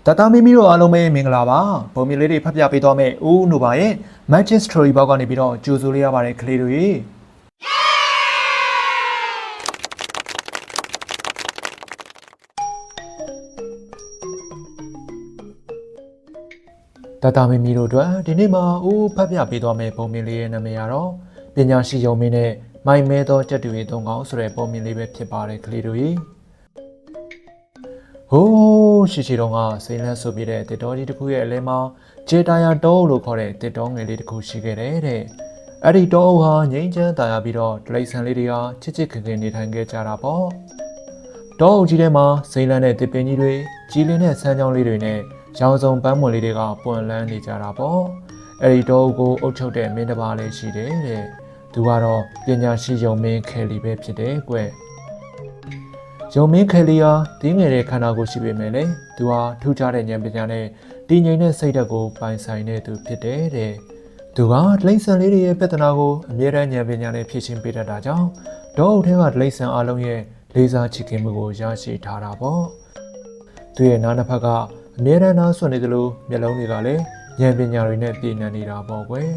တတမီမီတို့အားလုံးပဲမင်္ဂလာပါပုံမြင်လေးတွေဖတ်ပြပေးသွားမယ်ဦးနိုပါရဲ့ Magic Story ဘောက်ကနေပြီးတော့ကြိုဆိုလေးရပါတယ်ကလေးတို့ရေတတမီမီတို့အတွက်ဒီနေ့မှာဦးဖတ်ပြပေးသွားမယ်ပုံမြင်လေးရဲ့နာမည်ကတော့ပညာရှိယုံမင်းနဲ့မိုင်မဲသောတက်တူရီသုံးကောင်ဆိုတဲ့ပုံမြင်လေးပဲဖြစ်ပါတယ်ကလေးတို့ရေဟိုးရှိတော့ကစိန်လန်းဆိုပြတဲ့တစ်တော်ကြီးတစ်ခုရဲ့အလဲမှာဂျေတာယာတောအုပ်လို့ခေါ်တဲ့တစ်တော်ငယ်လေးတစ်ခုရှိခဲ့တယ်တဲ့အဲ့ဒီတောအုပ်ဟာငိမ့်ချမ်းတာယာပြီးတော့ဒလိဆန်လေးတွေဟာချစ်ချစ်ခင်ခင်နေထိုင်ခဲ့ကြတာပေါ့တောအုပ်ကြီးထဲမှာစိန်လန်းတဲ့တစ်ပင်ကြီးတွေကြီးလင်းတဲ့ဆန်းချောင်းလေးတွေနဲ့ရောင်စုံပန်းမွန်လေးတွေကပွင့်လန်းနေကြတာပေါ့အဲ့ဒီတောအုပ်ကိုအုပ်ချုပ်တဲ့မင်းတစ်ပါးလေးရှိတယ်တဲ့သူကတော့ပညာရှိယုံမင်းခဲလီပဲဖြစ်တယ်ကွယုံမင်းခဲလီဟာတင်းငယ်တဲ့ခန္ဓာကိုယ်ရှိပေမဲ့လေသူဟာထူးခြားတဲ့ဉာဏ်ပညာနဲ့တည်ငြိမ်တဲ့စိတ်ဓာတ်ကိုပိုင်ဆိုင်တဲ့သူဖြစ်တယ်တဲ့သူကဒလိဆန်လေးတွေရဲ့ပြဿနာကိုအမြဲတမ်းဉာဏ်ပညာနဲ့ဖြေရှင်းပေးတတ်တာကြောင့်တောအုပ်ထဲကဒလိဆန်အလုံးရဲ့လေးစားချစ်ခင်မှုကိုရရှိထားတာပေါ့သူရဲ့နားနှစ်ဖက်ကအမြဲတမ်းနားဆွနေသလိုမျက်လုံးတွေကလည်းဉာဏ်ပညာတွေနဲ့ပြည့်နှံနေတာပေါ့ကွယ်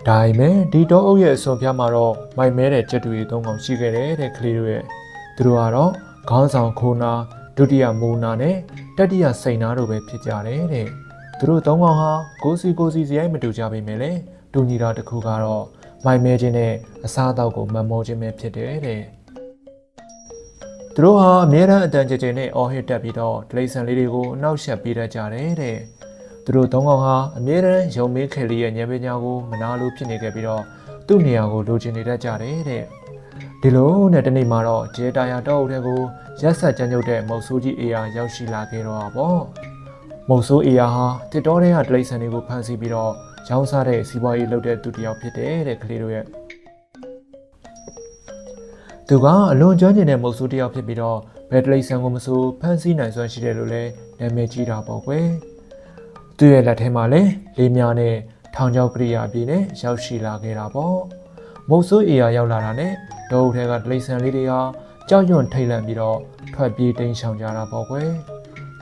ဒါပေမဲ့ဒီတောအုပ်ရဲ့အစွန်ဖျားမှာတော့မိုက်မဲတဲ့ကြက်တူရီသုံးကောင်ရှိခဲ့တယ်တဲ့ကလေးတို့ရဲ့သူတို့ကတော့ခေါင်းဆောင်ခိုးနာဒုတိယမူနာနဲ့တတိယစိန်နာတို့ပဲဖြစ်ကြတယ်တဲ့သူတို့သုံးကောင်ဟာကိုစီစရိုက်မတူကြပေမဲ့လည်းတူညီတာတစ်ခုကတော့မိုင်မဲခြင်းနဲ့အစားအသောက်ကိုမမောခြင်းပဲဖြစ်တယ်တဲ့သူတို့ဟာအမြဲတမ်းအတန်ကြဲကြဲနဲ့အော်ဟစ်တက်ပြီးတော့ဒလိဆန်လေးတွေကိုအနောက်ရှက်ပေးတတ်ကြတယ်တဲ့သူတို့သုံးကောင်ဟာအမြဲတမ်းယုံမင်းခဲလီရဲ့ဉာဏ်ပညာကိုမနာလို့ဖြစ်နေခဲ့ပြီးတော့သူ့နေရာကိုလိုချင်နေတတ်ကြတယ်တဲ့ဒီလိုနဲ့တနေ့မှာတော့ဂျေတာယာတောအုပ်ထဲကိုရက်ဆက်ကြမ်းကြုတ်တဲ့မုတ်ဆိုးကြီးအေယာရောက်ရှိလာခဲ့တော့ပေါ့မုတ်ဆိုးအေယာဟာတစ်တော်ထဲကဒလိဆန်တွေကိုဖမ်းဆီးပြီးတော့ရောင်းစားတဲ့စီးပွားရေးလုပ်တဲ့သူတစ်ယောက်ဖြစ်တယ်တဲ့ကလေးတို့ရဲ့သူကအလွန်ကျွမ်းကျင်တဲ့မုတ်ဆိုးတစ်ယောက်ဖြစ်ပြီးတော့ဘယ်ဒလိဆန်ကိုမဆိုဖမ်းဆီးနိုင်စွမ်းရှိတယ်လို့လည်းနာမည်ကြီးတာပေါ့ကွယ်သူ့ရဲ့လက်ထဲမှာလည်းလေးများနဲ့ထောင်ချောက်ကရိယာပြည်နဲ့ရောက်ရှိလာခဲ့တာပေါ့မုတ်ဆိုးအေယာရောက်လာတာနဲ့တောအုပ်ထဲကဒလိဆန်လေးတွေဟာကြောက်ရွံ့ထိတ်လန့်ပြီးတော့ထွက်ပြေးတိမ်းရှောင်ကြတာပေါ့ကွယ်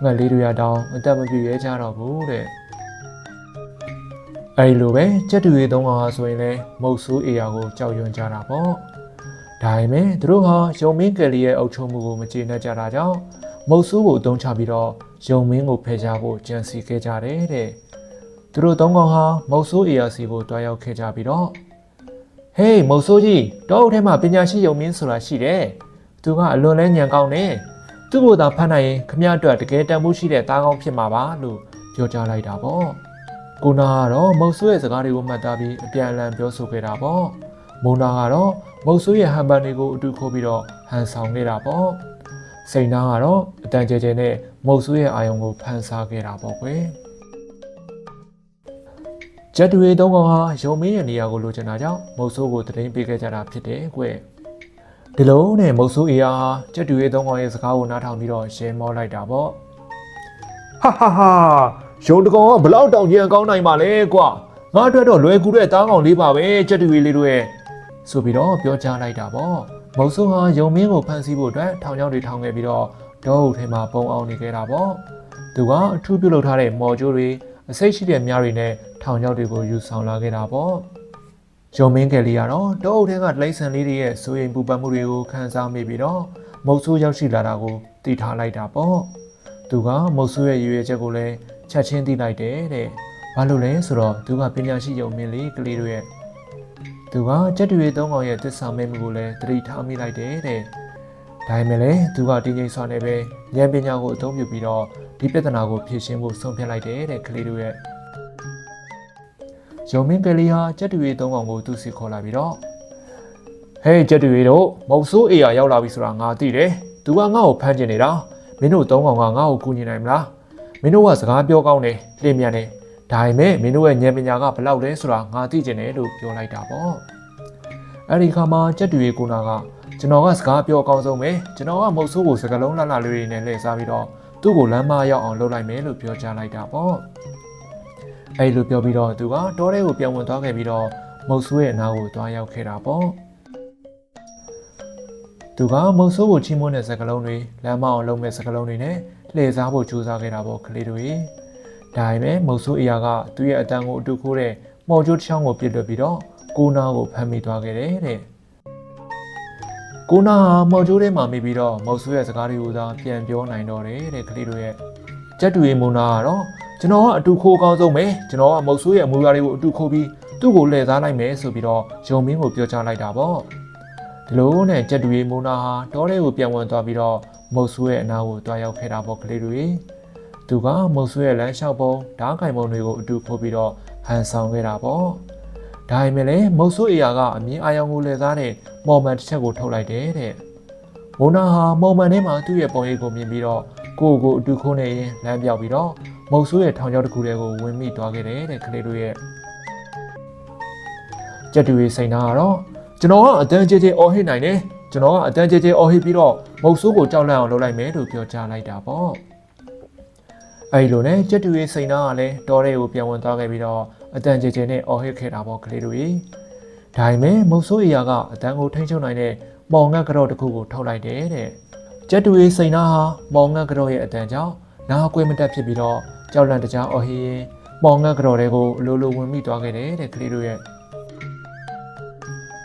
ငှက်လေးတွေတောင်အသက်မပြည့်ရဲကြတော့ဘူးတဲ့အဲဒီလိုပဲကြက်တူရီသုံးကောင်ဟာဆိုရင်လည်းမုတ်ဆိုးအေယာကိုကြောက်ရွံ့ကြတာပေါ့ဒါပေမဲ့သူတို့ဟာယုံမင်းကလေးရဲ့အုပ်ချုပ်မှုကိုမကျေနပ်ကြတာကြောင့်မုတ်ဆိုးကိုအသုံးချပြီးတော့ယုံမင်းကိုဖယ်ရှားဖို့ကြံစည်ခဲ့ကြတယ်တဲ့သူတို့သုံးကောင်ဟာမုတ်ဆိုးအေယာစီကိုတွားရောက်ခဲ့ကြပြီးတော့ဟေးမုတ်ဆိုးကြီးတောအုပ်ထဲမှာပညာရှိယုံမင်းဆိုတာရှိတယ်သူကအလွန်လဲညံကောင်းတယ်သူ့ကိုသာဖမ်းနိုင်ရင်ခမရအတွက်တကယ်တန်ဖိုးရှိတဲ့သားကောင်းဖြစ်မှာပါလို့ပြောကြားလိုက်တာပေါ့ကိုနာကတော့မုတ်ဆိုးရဲ့စကားတွေကိုမှတ်သားပြီးအပြန်အလှန်ပြောဆိုခဲ့တာပေါ့မုံနာကတော့မုတ်ဆိုးရဲ့ဟန်ပန်တွေကိုအတူခိုးပြီးတော့ဟန်ဆောင်ခဲ့တာပေါ့စိန်နာကတော့အတန်ကျဲကျဲနဲ့မုတ်ဆိုးရဲ့အာယုံကိုဖန်ဆားခဲ့တာပေါ့ကွယ်ဂျက်တူရီသုံးကောင်ဟာယုံမင်းရဲ့နေရာကိုလိုချင်တာကြောင့်မုတ်ဆိုးကိုတရင်ပေးခဲ့ကြတာဖြစ်တယ်ကွယ်ဒီလိုနဲ့မုတ်ဆိုးအေယာဟာကြက်တူရဲ့သုံးကောင်ရဲ့စကားကိုနားထောင်ပြီးတော့ရှင်းမောလိုက်တာပေါ့ဟာရုံတကောင်ကဘလောက်တောင်ကြီးကောင်းနိုင်ပါလဲကွာငါအတွက်တော့လွယ်ကူတဲ့တားကောင်လေးပါပဲကြက်တူလေးတို့ရဲ့ဆိုပြီးတော့ပြောကြားလိုက်တာပေါ့မုတ်ဆိုးဟာယုံမင်းကိုဖမ်းဆီးဖို့အတွက်ထောင်ချောင်းတွေထောင်ခဲ့ပြီးတော့တောအုပ်ထဲမှာပုံအောင်နေခဲ့တာပေါ့သူကအထူးပြုလုပ်ထားတဲ့မော်ကျိုးတွေအစိတ်ရှိတဲ့မြားတွေနဲ့ထောင်ချောင်းတွေကိုယူဆောင်လာခဲ့တာပေါ့ယုံမင်းကလေးကတော့တောအုပ်ထဲကဒလိဆန်လေးတွေရဲ့စိုးရိမ်ပူပန်မှုတွေကိုခံစားမိပြီးတော့မုတ်ဆိုးရောက်ရှိလာတာကိုသိထားလိုက်တာပေါ့သူကမုတ်ဆိုးရဲ့ရည်ရွယ်ချက်ကိုလည်းချက်ချင်းသိလိုက်တယ်တဲ့ဘာလို့လဲဆိုတော့သူကပညာရှိယုံမင်းလေးကလေးတို့ရဲ့သူကကြက်တူရီသုံးကောင်ရဲ့သစ္စာမဲမှုကိုလည်းသတိထားမိလိုက်တယ်တဲ့ဒါပေမဲ့လည်းသူကတင်းငိမ့်စွာနဲ့ပဲဉာဏ်ပညာကိုအသုံးပြုပြီးတော့ဒီပြဿနာကိုဖြေရှင်းဖို့ဆုံးဖြတ်လိုက်တယ်တဲ့ကလေးတို့ရဲ့ယုံမင်းကလေးဟာကြက်တူရီသုံးကောင်ကိုသူ့စီခေါ်လာပြီးတော့ဟေးကြက်တူရီတို့မုတ်ဆိုးအေယာရောက်လာပြီဆိုတာငါသိတယ်သူကငါ့ကိုဖမ်းကျင်နေတာမင်းတို့သုံးကောင်ကငါ့ကိုကူညီနိုင်မလားမင်းတို့ကစကားပြောကောင်းတယ်လင်းမြန်တယ်ဒါပေမဲ့မင်းတို့ရဲ့ဉာဏ်ပညာကဘလောက်လဲဆိုတာငါသိကျင်တယ်လို့ပြောလိုက်တာပေါ့အဲ့ဒီခါမှာကြက်တူရီကိုနာကကျွန်တော်ကစကားပြောအကောင်းဆုံးပဲကျွန်တော်ကမုတ်ဆိုးကိုစကလုံးလှလှလေးတွေနဲ့လှည့်စားပြီးတော့သူ့ကိုလမ်းမရောက်အောင်လုပ်လိုက်မယ်လို့ပြောကြားလိုက်တာပေါ့အဲ့လိုပြောပြီးတော့သူကတောထဲကိုပြန်ဝင်သွားခဲ့ပြီးတော့မုတ်ဆိုးရဲ့အနားကိုသွားရောက်ခဲ့တာပေါ့သူကမုတ်ဆိုးကိုချီးမွမ်းတဲ့စကားလုံးတွေလမ်းမအောင်လုပ်မဲ့စကားလုံးတွေနဲ့ လှည့်စားဖို့ကြိုးစားခဲ့တာပေါ့ကလေးတို့ရေဒါပေမဲ့မုတ်ဆိုးအရာကသူ့ရဲ့အတန်ကိုအတူခိုးတဲ့မော်ကျိုးတစ်ချောင်းကိုပြစ်လွတ်ပြီးတော့ကိုနာကိုဖမ်းမိသွားခဲ့တယ်တဲ့ကိုနာဟာမော်ကျိုးထဲမှာမိပြီးတော့မုတ်ဆိုးရဲ့စကားတွေကိုသာပြန်ပြောနိုင်တော့တယ်တဲ့ကလေးတို့ရဲ့ကြက်တူရီမုံနာကတော့ကျွန်တော်ကအတူခိုးအကောင်းဆုံးပဲကျွန်တော်ကမုတ်ဆိုးရဲ့အမူအရာတွေကိုအတူခိုးပြီးသူ့ကိုလှည့်စားလိုက်မယ်ဆိုပြီးတော့ယုံမင်းကိုပြောချလိုက်တာပေါ့ဒီလိုနဲ့ကြက်တူရီမုံနာဟာတောထဲကိုပြန်ဝင်သွားပြီးတော့မုတ်ဆိုးရဲ့အနာကိုတွားရောက်ခဲ့တာပေါ့ကလေးတွေသူကမုတ်ဆိုးရဲ့လမ်းလျှောက်ပုံဓာတ်ကင်ပုံတွေကိုအတူခိုးပြီးတော့ဟန်ဆောင်ခဲ့တာပေါ့ဒါပေမဲ့လည်းမုတ်ဆိုးအရာကအမြင်အာရုံကိုလှည့်စားတဲ့မော်မန်တစ်ချက်ကိုထုတ်လိုက်တယ်တဲ့မုံနာဟာမော်မန်ထဲမှာသူ့ရဲ့ပုံရိပ်ကိုမြင်ပြီးတော့ကိုအတူခိုးနေရင်လမ်းပြောက်ပြီးတော့မုတ်ဆိုးရဲ့ထောင်ချောက်တစ်ခုတည်းကိုဝင်မိသွားခဲ့တယ်တဲ့ကလေးတို့ရဲ့ကြက်တူရီစိန်နာကတော့ကျွန်တော်ကအတန်းကျဲကျဲအော်ဟစ်နိုင်တယ်ကျွန်တော်ကအတန်းကျဲကျဲအော်ဟစ်ပြီးတော့မုတ်ဆိုးကိုကြောက်လန့်အောင်လုပ်လိုက်မယ်လို့ပြောကြားလိုက်တာပေါ့အဲဒီလိုနဲ့ကြက်တူရီစိန်နာကလည်းတောထဲကိုပြန်ဝင်သွားခဲ့ပြီးတော့အတန်းကျဲကျဲနဲ့အော်ဟစ်ခဲ့တာပေါ့ကလေးတို့ကြီးဒါပေမဲ့မုတ်ဆိုးအရာကအတန်းကိုထိန်းချုပ်နိုင်တဲ့မော်ငတ်ကြော့တစ်ခုကိုထုတ်လိုက်တယ်တဲ့ကြက်တူရီစိန်နာဟာမော်ငတ်ကြော့ရဲ့အတန်းကြောင့်နားကွေးမတက်ဖြစ်ပြီးတော့ကြောက်လန့်တကြားအော်ဟစ်ရင်မော်ငတ်ကြော့တွေကိုအလိုလိုဝင်မိသွားခဲ့တယ်တဲ့ကလေးတို့ရဲ့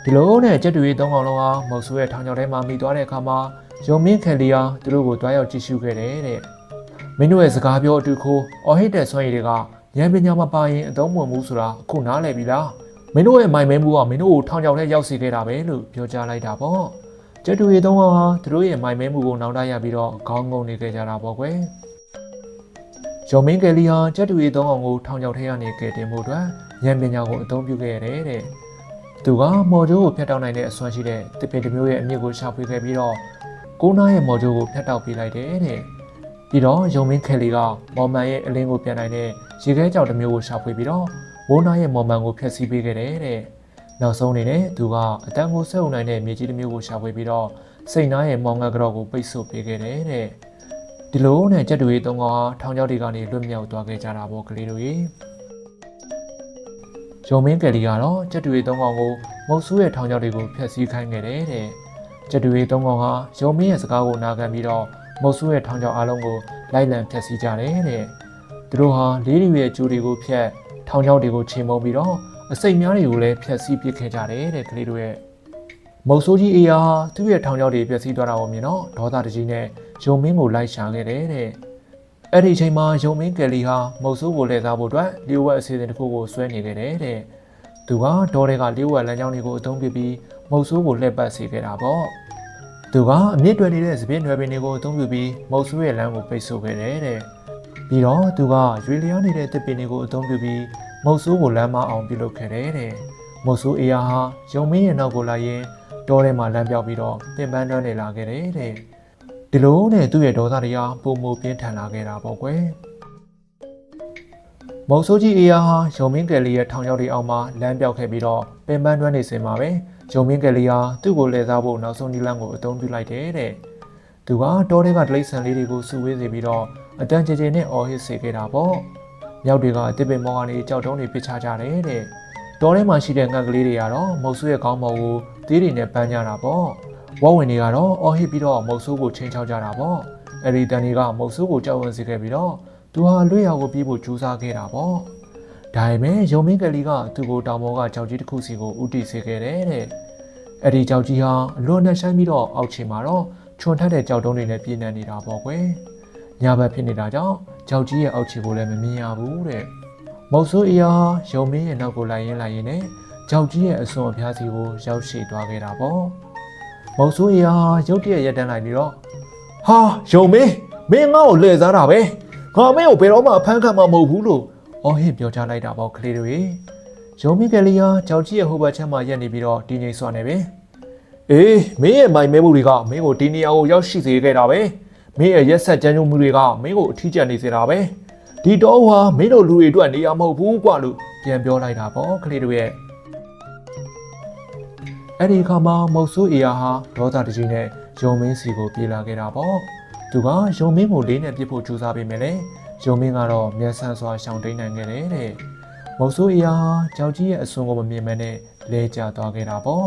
ဒီလိုနဲ့ကြက်တူရီသုံးကောင်လုံးဟာမုတ်ဆိုးရဲ့ထောင်ချောက်ထဲမှာမိသွားတဲ့အခါမှာယုံမင်းခင်လီယာသူတို့ကိုတွားရောက်ကြည့်ရှုခဲ့တယ်တဲ့မင်းတို့ရဲ့စကားပြောအတူခိုးအော်ဟစ်တဲ့ဆွမ်းရည်တွေကဉာဏ်ပညာမပါရင်အသုံးမဝင်ဘူးဆိုတာအခုနားလည်ပြီလားမင်းတို့ရဲ့မိုင်မဲမှုကမင်းတို့ကိုထောင်ချောက်ထဲရောက်စေခဲ့တာပဲလို့ပြောကြားလိုက်တာပေါ့ကျက်တူရီသုံးကောင်ဟာသူတို့ရဲ့မိုင်မဲမှုကိုနောက်တရပြီးတော့ခေါင်းငုံနေခဲ့ကြတာပေါ့ကွယ်ယုံမင်းကလေးဟာကျက်တူရီသုံးကောင်ကိုထောင်ချောက်ထဲကနေကယ်တင်မှုအတွက်ဉာဏ်ပညာကိုအသုံးပြုခဲ့ရတယ်တဲ့သူကမော်ဂျိုးကိုဖျက်တောက်နိုင်တဲ့အစွမ်းရှိတဲ့တစ်ပင်တစ်မျိုးရဲ့အမြင့်ကိုရှာဖွေခဲ့ပြီးတော့ကိုနာရဲ့မော်ဂျိုးကိုဖျက်တောက်ပေးလိုက်တယ်တဲ့ပြီးတော့ယုံမင်းခဲလီကမော်မန်ရဲ့အလင်းကိုပြန်နိုင်တဲ့ရေခဲကြောင်တစ်မျိုးကိုရှာဖွေပြီးတော့ဝိုးနာရဲ့မော်မန်ကိုဖျက်ဆီးပေးခဲ့တယ်တဲ့နောက်ဆုံးအနေနဲ့သူကအတန်းကိုဆက်ုံနိုင်တဲ့မြေကြီးတစ်မျိုးကိုရှာဖွေပြီးတော့စိတ်နာရဲ့မောင်ငတ်ကြော့ကိုပိတ်ဆို့ပေးခဲ့တယ်တဲ့ဒီလိုနဲ့ကြက်တူရီသုံးကောင်ဟာထောင်ချောက်တွေကနေလွတ်မြောက်သွားခဲ့ကြတာပေါ့ကလေးတို့ရေယုံမင်းကလေးကတော့ကြက်တူရီသုံးကောင်ကိုမုတ်ဆိုးရဲ့ထောင်ချောက်တွေကိုဖျက်ဆီးခိုင်းခဲ့တယ်တဲ့ကြက်တူရီသုံးကောင်ဟာယုံမင်းရဲ့စကားကိုနာခံပြီးတော့မုတ်ဆိုးရဲ့ထောင်ချောက်အားလုံးကိုလိုက်လံဖျက်ဆီးကြတယ်တဲ့သူတို့ဟာလေးတွေရဲ့ကျိုးတွေကိုဖျက်ထောင်ချောက်တွေကိုချိန်မုံပြီးတော့အစိတ်များတွေကိုလည်းဖျက်ဆီးပစ်ခဲ့ကြတယ်တဲ့ကလေးတို့ရဲ့မုတ်ဆိုးကြီးအေးဟာသူ့ရဲ့ထောင်ချောက်တွေဖျက်ဆီးသွားတာကိုမြင်တော့ဒေါသတကြီးနဲ့ယုံမင်းကိုလိုက်ရှာခဲ့တယ်တဲ့အဲ့ဒီအချိန်မှာယုံမင်းကယ်လီဟာမုတ်ဆိုးကိုလှည့်စားဖို့အတွက်လျှို့ဝှက်အစီအစဉ်တစ်ခုကိုဆွဲနေခဲ့တယ်တဲ့သူကဒေါ်တွေကလျှို့ဝှက်လမ်းကြောင်းတွေကိုအသုံးပြုပြီးမုတ်ဆိုးကိုလှည့်ပတ်စေခဲ့တာပေါ့သူကအမြင့်တွယ်နေတဲ့စပင်းနွယ်ပင်တွေကိုအသုံးပြုပြီးမုတ်ဆိုးရဲ့လမ်းကိုပိတ်ဆို့ခဲ့တယ်တဲ့ပြီးတော့သူကရွေလျားနေတဲ့တစ်ပင်တွေကိုအသုံးပြုပြီးမုတ်ဆိုးကိုလမ်းမအောင်ပြုလုပ်ခဲ့တယ်တဲ့မုတ်ဆိုးအေးဟာယုံမင်းရဲ့နောက်ကိုလိုက်ရင်တောထဲမှာလမ်းပြောက်ပြီးတော့ပင်ပန်းတွန်းနေလာခဲ့တယ်တဲ့ဒီလိုနဲ့သူ့ရဲ့ဒေါသတရားပုံမပြင်းထန်လာခဲ့တာပေါ့ကွယ်မုတ်ဆိုးကြီးအေးဟာယုံမင်းကယ်လီရဲ့ထောင်ချောက်တွေအောက်မှာလမ်းပြောက်ခဲ့ပြီးတော့ပင်ပန်းတွန်းနေစဉ်မှာပဲယုံမင်းကယ်လီဟာသူ့ကိုလှည့်စားဖို့နောက်ဆုံးနည်းလမ်းကိုအသုံးပြုလိုက်တယ်တဲ့သူကတောထဲကတိရစ္ဆာန်လေးတွေကိုစုဝေးစေပြီးတော့အတန်းကျကျနဲ့အော်ဟစ်စေခဲ့တာပေါ့မြောက်တွေကတစ်ပင်မောင်းကနေကြောက်တုံးတွေပစ်ချကြတယ်တဲ့တောထဲမှာရှိတဲ့ငှက်ကလေးတွေကတော့မုတ်ဆိုးရဲ့ခေါင်းပေါ်ကိုသေးတွေနဲ့ပန်းကြတာပေါ့ဝက်ဝင်တွေကတော့အော်ဟစ်ပြီးတော့မုတ်ဆိုးကိုချင်းချောက်ကြတာပေါ့အဲ့ဒီတန်တွေကမုတ်ဆိုးကိုကြောက်ရွံ့စေခဲ့ပြီးတော့သူဟာလွတ်ရာကိုပြေးဖို့ကြိုးစားခဲ့တာပေါ့ဒါပေမဲ့ယုံမင်းကလေးကသူ့ကိုတောင်ပေါ်ကကြောက်ကြီးတစ်ခုစီကိုဥတီစေခဲ့တယ်တဲ့အဲ့ဒီကြောက်ကြီးဟာအလွန်နဲ့ဆိုင်ပြီးတော့အောက်ခြေမှာတော့ချွန်ထက်တဲ့ကြောက်တုံးတွေနဲ့ပြည့်နေနေတာပေါ့ကွယ်ညဘက်ဖြစ်နေတာကြောင့်ကြောက်ကြီးရဲ့အောက်ခြေကိုလည်းမမြင်ရဘူးတဲ့မုတ်ဆိုးအေးဟာယုံမင်းရဲ့နောက်ကိုလိုက်ရင်းနဲ့ကြောက်ကြီးရဲ့အစွန်အဖျားစီကိုရောက်ရှိသွားခဲ့တာပေါ့မုတ်ဆိုးအေးဟာရုတ်တရက်ရက်တန်းလိုက်ပြီးတော့ဟာယုံမင်းငါ့ကိုလှည့်စားတာပဲငါမင်းကိုဘယ်တော့မှအဖမ်းခံမှာမဟုတ်ဘူးလို့အော်ဟစ်ပြောကြားလိုက်တာပေါ့ကလေးတို့ရေယုံမင်းကလေးဟာကြောက်ကြီးရဲ့ဟိုဘက်ချမ်းမှာရက်နေပြီးတော့တင်းငိမ့်စွာနေပဲအေးမင်းရဲ့မိုင်မဲမှုတွေကမင်းကိုဒီနေရာကိုရောက်ရှိစေခဲ့တာပဲမင်းရဲ့ရက်ဆက်ကြမ်းကြုတ်မှုတွေကမင်းကိုအထီးကျန်နေစေတာပဲဒီတော့ဟာမင်းတို့လူတွေအတွက်နေရာမဟုတ်ဘူးကွာလို့ပြန်ပြောလိုက်တာပေါ့ကလေးတို့ရဲ့အဲ့ဒီအခါမှာမုတ်ဆိုးအေးဟာဒေါသတကြီးနဲ့ယုံမင်းစီကိုပြေးလာခဲ့တာပေါ့သူကယုံမင်းကိုလေးနဲ့ပြစ်ဖို့ကြိုးစားပေမဲ့လည်းယုံမင်းကတော့မျက်စမ်းစွာရှောင်တိန်နိုင်ခဲ့တယ်တဲ့မုတ်ဆိုးအေးဟာကြောက်ကြီးရဲ့အစွန်ကိုမမြင်မနဲ့လဲကျသွားခဲ့တာပေါ့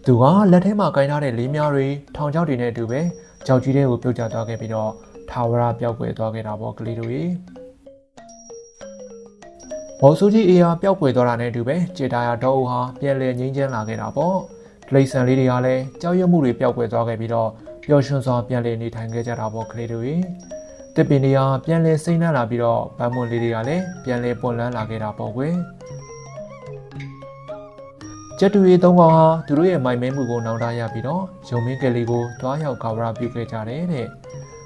သူကလက်ထဲမှာကင်ထားတဲ့လေးများတွေထောင်ချောက်တွေနဲ့အတူပဲကြောက်ကြီးတွေကိုပြုတ်ကျသွားခဲ့ပြီးတော့ထ ထာဝရပျောက်ကွယ်သွားခဲ့တာပေါ့ကလေးတို့ရေမော်ဆူကြီးအေးဟာပျောက်ကွယ်သွားတာနဲ့အတူပဲကြေတာယာတောအုပ်ဟာပြန်လည်ငြိမ်းချမ်းလာခဲ့တာပေါ့တိရစ္ဆာန်လေးတွေကလည်းကြောက်ရွံ့မှုတွေပျောက်ကွယ်သွားခဲ့ပြီးတော့ပျော်ရွှင်စွာပြန်လည်နေထိုင်ခဲ့ကြတာပေါ့ကလေးတို့ရေတစ်ပင်တွေကပြန်လည်စိမ့်နှံ့လာပြီးတော့ဗန်းမွန်လေးတွေကလည်းပြန်လည်ပွင့်လန်းလာခဲ့တာပေါ့ကွယ်ကျက်တူရီ၃ကောင်ဟာသူတို့ရဲ့မိုင်မဲမှုကိုနောင်တရပြီးတော့ရုံမင်းကလေးကိုတွားရောက်ကာဝရပြုခဲ့ကြတယ်တဲ့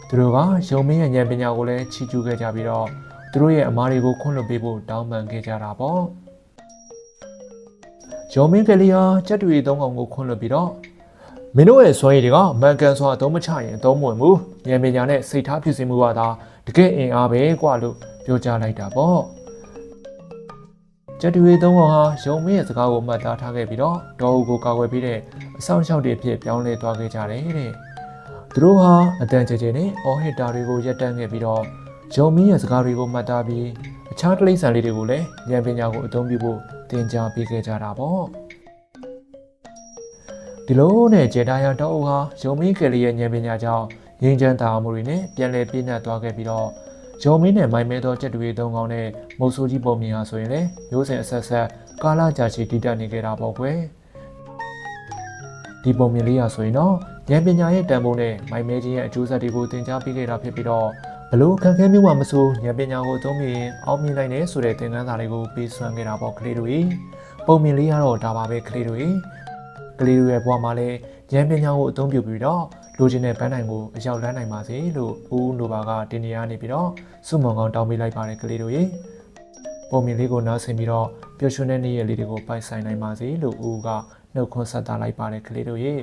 သူတို့ကရုံမင်းရဲ့ဉာဏ်ပညာကိုလည်းချီးကျူးခဲ့ကြပြီးတော့သူတို့ရဲ့အမားတွေကိုခွင့်လွှတ်ပေးဖို့တောင်းပန်ခဲ့ကြတာပေါ့ရုံမင်းကလေးဟာကျက်တူရီ၃ကောင်ကိုခွင့်လွှတ်ပြီးတော့မင်းတို့ရဲ့စွမ်းရည်တွေကမှန်ကန်စွာအသုံးမချရင်အသုံးမဝင်ဘူးဉာဏ်ပညာနဲ့စိတ်ထားဖြစ်စေမှုကသာတကယ်အင်အားပဲကွာလို့ပြောကြားလိုက်တာပေါ့ကျက်တူရီ၃ကောင်ဟာရုံမင်းရဲ့စကားကိုမှတ်သားထားခဲ့ပြီးတော့ဒေါ်ဦးကိုကာကွယ်ပြီးတဲ့အဆောင်ရှောက်တွေဖြစ်ပြောင်းလဲသွားခဲ့ကြတယ်တဲ့သူတို့ဟာအတန်ကျကျနဲ့အော်ဟစ်တာတွေကိုရပ်တန့်ခဲ့ပြီးတော့ရုံမင်းရဲ့စကားတွေကိုမှတ်သားပြီးအခြားတိရစ္ဆာန်လေးတွေကိုလည်းဉာဏ်ပညာကိုအသုံးပြုဖို့သင်ကြားပေးခဲ့ကြတာပေါ့ဒီလိုနဲ့ဂျေဒါယာတောအုပ်ဟာရုံမင်းကလေးရဲ့ဉာဏ်ပညာကြောင့်ငြိမ်းချမ်းသာမှုတွေနဲ့ပြန်လည်ပြည့်နှက်သွားခဲ့ပြီးတော့ရုံမင်းနဲ့မိုင်မဲသောကျက်တူရီ၃ကောင်နဲ့မုတ်ဆိုးကြီးပုံမြင်ဟာဆိုရင်လည်းမျိုးစင်အဆက်ဆက်ကာလကြာရှည်တည်တတ်နေကြတာပေါ့ကွယ်ဒီပုံမြင်လေးဟာဆိုရင်တော့ဉာဏ်ပညာရဲ့တန်ဖိုးနဲ့မိုင်မဲချင်းရဲ့အကျိုးဆက်တွေကိုသင်ကြားပေးခဲ့တာဖြစ်ပြီးတော့ဘလို့ခံခဲမျိုးမှမဆိုဉာဏ်ပညာကိုအသုံးပြုရင်အောင်မြင်နိုင်တယ်ဆိုတဲ့သင်ခန်းစာတွေကိုပေးစွမ်းခဲ့တာပေါ့ကလေးတို့ရေပုံမြင်လေးကတော့ဒါပါပဲကလေးတို့ရေကလေးတို့ရဲ့ဘဝမှာလည်းဉာဏ်ပညာကိုအသုံးပြုပြီးတော့လိုချင်တဲ့ပန်းတိုင်ကိုအရောက်လန်းနိုင်ပါစေလို့ဦးနိုဘာကတင်နေရနေပြီးတော့စုမုံကောင်းတောင်းပေးလိုက်ပါတယ်ကလေးတို့ရေပုံမြင်လေးကိုနားဆင်ပြီးတော့ပျော်ရွှင်တဲ့နေ့ရက်လေးတွေကိုပိုက်ဆိုင်နိုင်ပါစေလို့ဦးကနှုတ်ခွန်းဆက်သလိုက်ပါတယ်ကလေးတို့ရေ